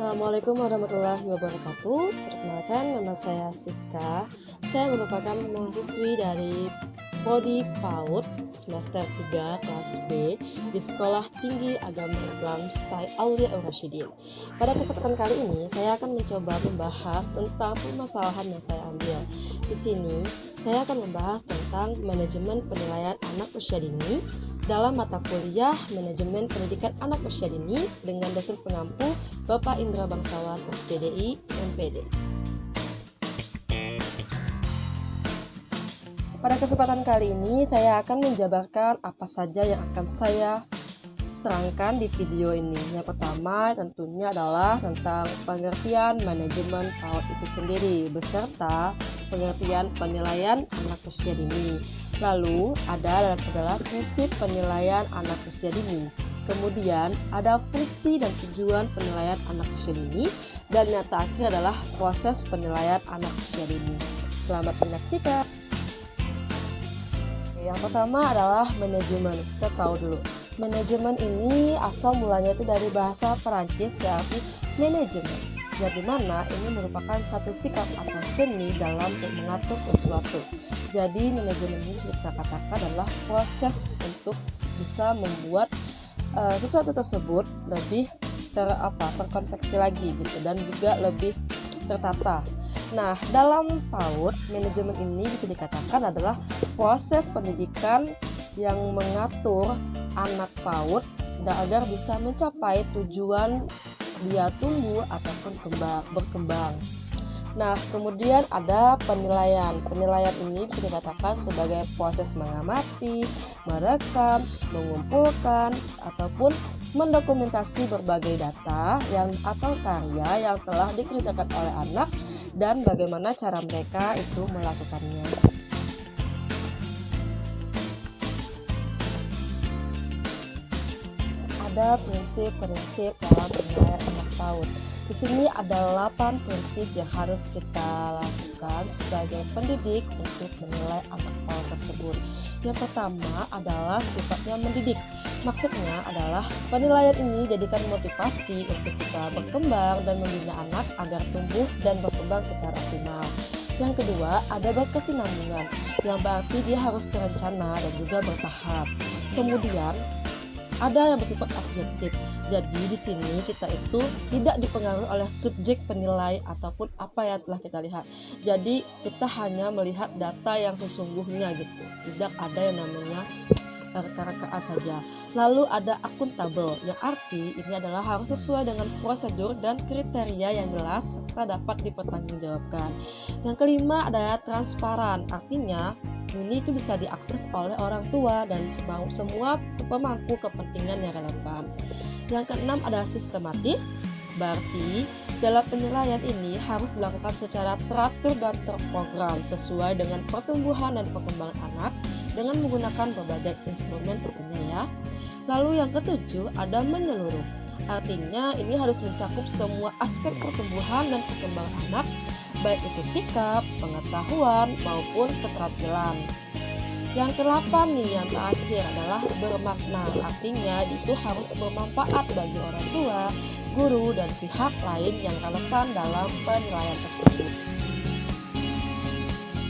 Assalamualaikum warahmatullahi wabarakatuh. Perkenalkan, nama saya Siska. Saya merupakan mahasiswi dari Prodi PAUD semester 3 kelas B di Sekolah Tinggi Agama Islam STAI Aulia Ar-Rasyidin. Pada kesempatan kali ini, saya akan mencoba membahas tentang permasalahan yang saya ambil. Di sini, saya akan membahas tentang manajemen penilaian anak usia dini dalam mata kuliah Manajemen Pendidikan Anak Usia Dini dengan dosen pengampu Bapak Indra Bangsawan SPDI MPD. Pada kesempatan kali ini saya akan menjabarkan apa saja yang akan saya terangkan di video ini. Yang pertama tentunya adalah tentang pengertian manajemen PAUD itu sendiri beserta pengertian penilaian anak usia dini. Lalu adalah prinsip penilaian anak usia dini. Kemudian ada fungsi dan tujuan penilaian anak usia dini, dan yang terakhir adalah proses penilaian anak usia dini. Selamat menyaksikan. Yang pertama adalah manajemen. Kita tahu dulu, manajemen ini asal mulanya itu dari bahasa Perancis yang arti manajemen, yang dimana ini merupakan satu sikap atau seni dalam mengatur sesuatu. Jadi manajemen ini kita katakan adalah proses untuk bisa membuat sesuatu tersebut lebih terkonveksi lagi gitu, dan juga lebih tertata. Nah, dalam PAUD, manajemen ini bisa dikatakan adalah proses pendidikan yang mengatur anak PAUD agar bisa mencapai tujuan dia tumbuh ataupun berkembang. Nah, kemudian ada penilaian. Penilaian ini bisa dikatakan sebagai proses mengamati, merekam, mengumpulkan, ataupun mendokumentasi berbagai data atau karya yang telah dikerjakan oleh anak dan bagaimana cara mereka itu melakukannya. Ada prinsip-prinsip dalam penilaian anak PAUD. Di sini ada 8 prinsip yang harus kita lakukan sebagai pendidik untuk menilai anak PAUD tersebut. Yang pertama adalah sifatnya mendidik. Maksudnya adalah penilaian ini jadikan motivasi untuk kita berkembang dan membina anak agar tumbuh dan berkembang secara optimal. Yang kedua, ada berkesinambungan, yang berarti dia harus terencana dan juga bertahap. Kemudian ada yang bersifat objektif. Jadi di sini kita itu tidak dipengaruhi oleh subjek penilai ataupun apa yang telah kita lihat. Jadi kita hanya melihat data yang sesungguhnya gitu. Tidak ada yang namanya reka-rekaan saja. Lalu ada akuntabel, yang arti ini adalah harus sesuai dengan prosedur dan kriteria yang jelas serta dapat dipertanggungjawabkan. Yang kelima adalah transparan, artinya ini itu bisa diakses oleh orang tua dan semua pemangku kepentingan yang relevan. Yang keenam adalah sistematis, berarti dalam penilaian ini harus dilakukan secara teratur dan terprogram sesuai dengan pertumbuhan dan perkembangan anak dengan menggunakan berbagai instrumen tentunya ya. Lalu yang ketujuh ada menyeluruh, artinya ini harus mencakup semua aspek pertumbuhan dan perkembangan anak, baik itu sikap, pengetahuan, maupun keterampilan. Yang kedelapan nih, yang terakhir adalah bermakna, artinya itu harus bermanfaat bagi orang tua, guru, dan pihak lain yang relevan dalam penilaian tersebut.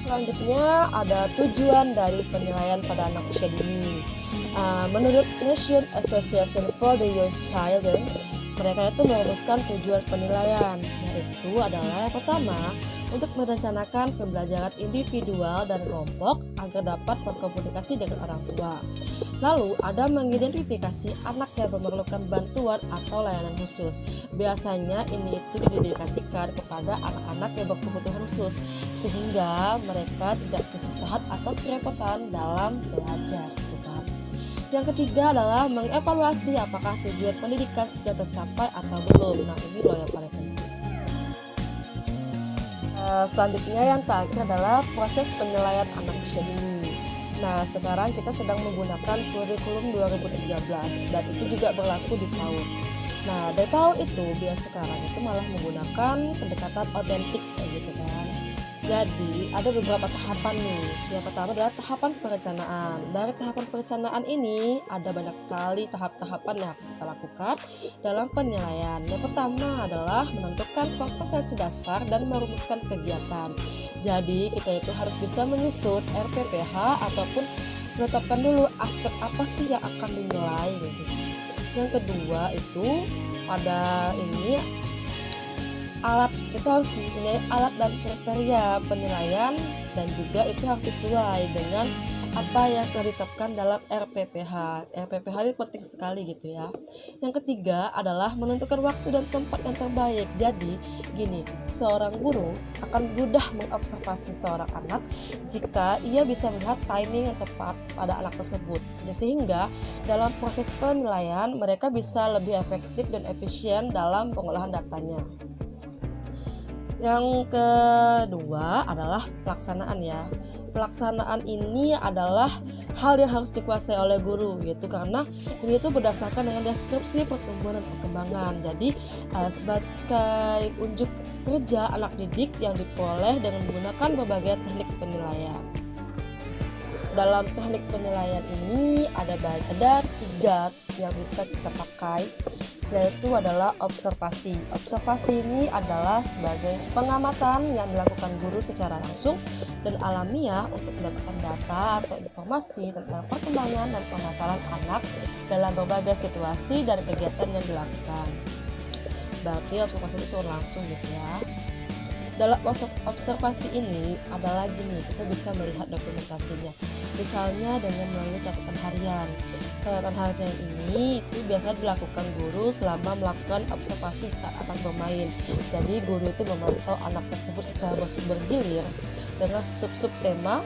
Selanjutnya ada tujuan dari penilaian pada anak usia dini. Menurut National Association for the Young Children, mereka itu merumuskan tujuan penilaian, yaitu adalah yang pertama, untuk merencanakan pembelajaran individual dan kelompok agar dapat berkomunikasi dengan orang tua. Lalu ada mengidentifikasi anak yang memerlukan bantuan atau layanan khusus. Biasanya ini itu didedikasikan kepada anak-anak yang berkebutuhan khusus, sehingga mereka tidak kesusahan atau kerepotan dalam belajar. Yang ketiga adalah mengevaluasi apakah tujuan pendidikan sudah tercapai atau belum. Nah, ini loh yang paling penting. Selanjutnya yang terakhir adalah proses penilaian anak usia dini. Nah, sekarang kita sedang menggunakan kurikulum 2013 dan itu juga berlaku di PAUD. Nah, dari PAUD itu biasa sekarang itu malah menggunakan pendekatan otentik gitu kan. Jadi ada beberapa tahapan nih. Yang pertama adalah tahapan perencanaan. Dari tahapan perencanaan ini ada banyak sekali tahap-tahapan yang kita lakukan dalam penilaian. Yang pertama adalah menentukan kompetensi dasar dan merumuskan kegiatan. Jadi kita itu harus bisa menyusun RPPH ataupun menetapkan dulu aspek apa sih yang akan dinilai gitu. Yang kedua itu pada ini alat, kita harus mempunyai alat dan kriteria penilaian dan juga itu harus sesuai dengan apa yang telah ditetapkan dalam RPPH. RPPH ini penting sekali gitu ya. Yang ketiga adalah menentukan waktu dan tempat yang terbaik. Jadi gini, seorang guru akan mudah mengobservasi seorang anak jika ia bisa melihat timing yang tepat pada anak tersebut. Sehingga dalam proses penilaian mereka bisa lebih efektif dan efisien dalam pengolahan datanya. Yang kedua adalah pelaksanaan ya. Pelaksanaan ini adalah hal yang harus dikuasai oleh guru gitu, karena ini itu berdasarkan dengan deskripsi pertumbuhan dan perkembangan. Jadi sebagai unjuk kerja anak didik yang diperoleh dengan menggunakan berbagai teknik penilaian. Dalam teknik penilaian ini ada 3 yang bisa kita pakai, yaitu adalah observasi. Observasi ini adalah sebagai pengamatan yang dilakukan guru secara langsung dan alamiah untuk mendapatkan data atau informasi tentang perkembangan dan permasalahan anak dalam berbagai situasi dan kegiatan yang dilakukan. Berarti observasi itu langsung gitu ya. Dalam observasi ini ada lagi nih, kita bisa melihat dokumentasinya. Misalnya dengan melalui catatan harian. Catatan harian ini itu biasanya dilakukan guru selama melakukan observasi saat akan bermain. Jadi guru itu memantau anak tersebut secara bergilir dengan sub-sub tema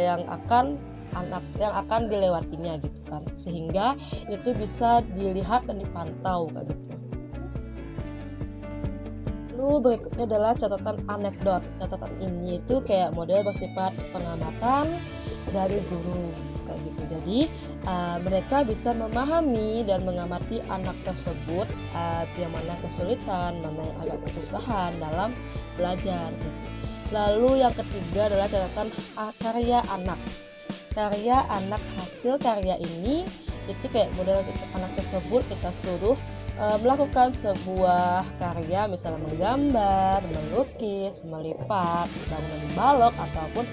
yang akan dilewatinya gitu kan. Sehingga itu bisa dilihat dan dipantau kayak gitu. Lalu berikutnya adalah catatan anekdot. Catatan ini itu kayak model bersifat pengamatan dari guru kayak gitu. Jadi mereka bisa memahami dan mengamati anak tersebut yang mana kesulitan, mana yang agak kesusahan dalam belajar gitu. Lalu yang ketiga adalah catatan karya anak. Karya anak, hasil karya ini itu kayak model anak tersebut kita suruh melakukan sebuah karya, misalnya menggambar, melukis, melipat, bangunan balok ataupun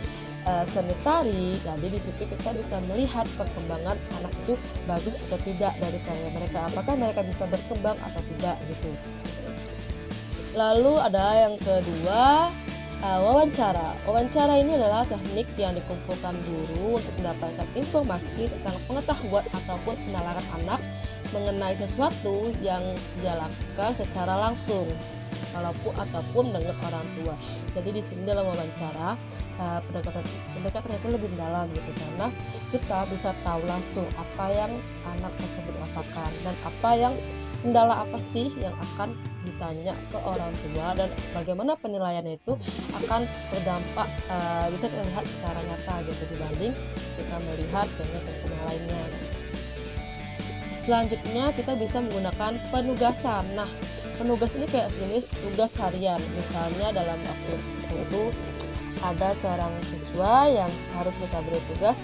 seni tari. Jadi di situ kita bisa melihat perkembangan anak itu bagus atau tidak dari karya mereka, apakah mereka bisa berkembang atau tidak gitu. Lalu ada yang kedua, wawancara. Wawancara ini adalah teknik yang dikumpulkan guru untuk mendapatkan informasi tentang pengetahuan ataupun penalaran anak mengenai sesuatu yang dia lakukan secara langsung ataupun dengan orang tua. Jadi di sini dalam wawancara pendekatan itu lebih mendalam gitu, karena kita bisa tahu langsung apa yang anak tersebut rasakan dan kendala apa sih yang akan ditanya ke orang tua, dan bagaimana penilaiannya itu akan berdampak bisa terlihat secara nyata gitu dibanding kita melihat dengan yang lainnya. Selanjutnya kita bisa menggunakan penugasan. Nah, penugas ini kayak sejenis tugas harian. Misalnya dalam waktu itu ada seorang siswa yang harus kita beri tugas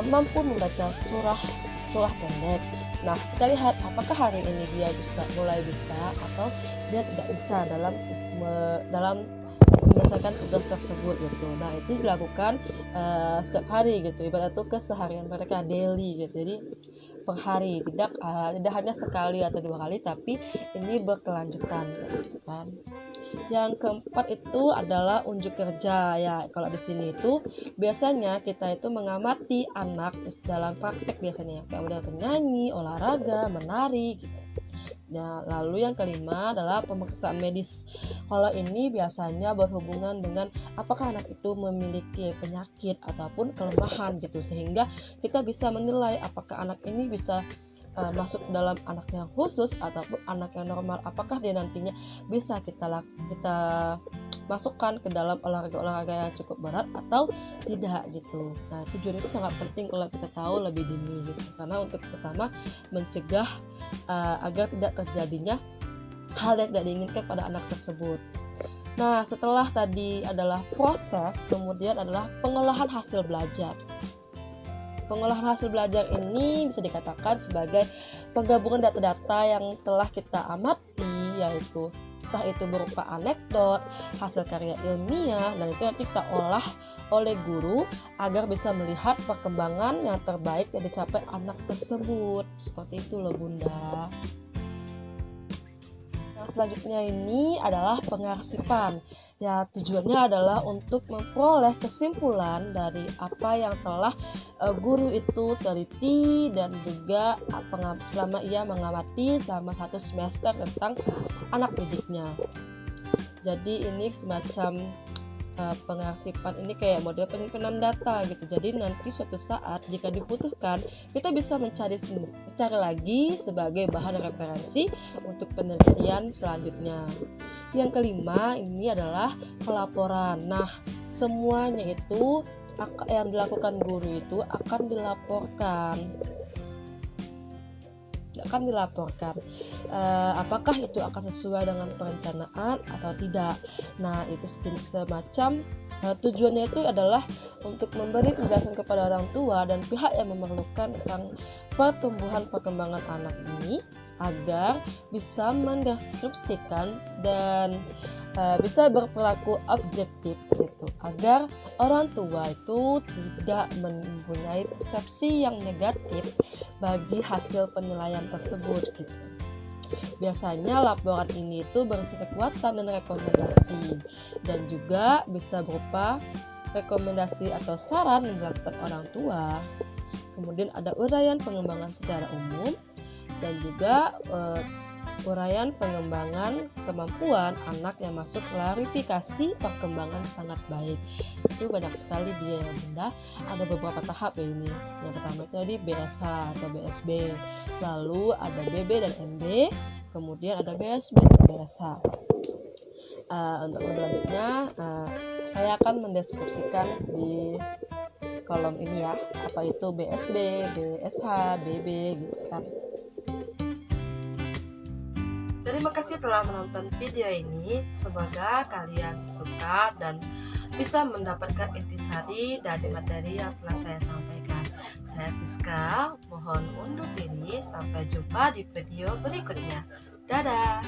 mampu membaca surah pendek. Nah, kita lihat apakah hari ini dia mulai bisa atau dia tidak bisa dalam berdasarkan tugas tersebut gitu. Nah, itu dilakukan setiap hari gitu. Ibarat itu keseharian mereka daily gitu. Jadi per hari, tidak hanya sekali atau 2 kali, tapi ini berkelanjutan gitu kan. Yang keempat itu adalah unjuk kerja ya. Kalau di sini itu biasanya kita itu mengamati anak dalam praktek biasanya, kayak model penyanyi, olahraga, menari gitu. Nah, lalu yang kelima adalah pemeriksaan medis. Kalau ini biasanya berhubungan dengan apakah anak itu memiliki penyakit ataupun kelemahan gitu, sehingga kita bisa menilai apakah anak ini bisa masuk dalam anak yang khusus ataupun anak yang normal, apakah dia nantinya bisa kita masukkan ke dalam olahraga yang cukup berat atau tidak gitu. Nah, tujuan itu sangat penting kalau kita tahu lebih dini gitu, karena untuk pertama mencegah agar tidak terjadinya hal yang tidak diinginkan pada anak tersebut. Nah, setelah tadi adalah proses, kemudian adalah pengolahan hasil belajar. Pengolahan hasil belajar ini bisa dikatakan sebagai penggabungan data-data yang telah kita amati, yaitu entah itu berupa anekdot, hasil karya ilmiah, dan itu nanti kita olah oleh guru agar bisa melihat perkembangan yang terbaik yang dicapai anak tersebut. Seperti itu loh Bunda. Selanjutnya ini adalah pengarsipan. Ya, tujuannya adalah untuk memperoleh kesimpulan dari apa yang telah guru itu teliti dan juga selama ia mengamati selama 1 semester tentang anak didiknya. Jadi ini semacam pengarsipan ini kayak model penyimpanan data gitu. Jadi nanti suatu saat jika dibutuhkan kita bisa mencari lagi sebagai bahan referensi untuk penelitian selanjutnya. Yang kelima ini adalah pelaporan. Nah, semuanya itu yang dilakukan guru itu akan dilaporkan. Apakah itu akan sesuai dengan perencanaan atau tidak. Nah, itu semacam tujuannya itu adalah untuk memberi penjelasan kepada orang tua dan pihak yang memerlukan tentang pertumbuhan perkembangan anak ini agar bisa mendeskripsikan dan bisa berperilaku objektif gitu, agar orang tua itu tidak mempunyai persepsi yang negatif bagi hasil penilaian tersebut gitu. Biasanya laporan ini itu berisi kekuatan dan rekomendasi, dan juga bisa berupa rekomendasi atau saran yang dilakukan orang tua. Kemudian ada uraian pengembangan secara umum dan juga uraian pengembangan kemampuan anak yang masuk klarifikasi perkembangan sangat baik. Itu banyak sekali dia ya Bunda. Ada beberapa tahap ya ini. Yang pertama itu tadi BSH atau BSB, lalu ada BB dan MB, kemudian ada BSB dan BSH. Untuk selanjutnya saya akan mendeskripsikan di kolom ini ya, apa itu BSB, BSH, BB gitu kan. Terima kasih telah menonton video ini. Semoga kalian suka dan bisa mendapatkan intisari dari materi yang telah saya sampaikan. Saya Siska, mohon undur diri. Sampai jumpa di video berikutnya. Dadah.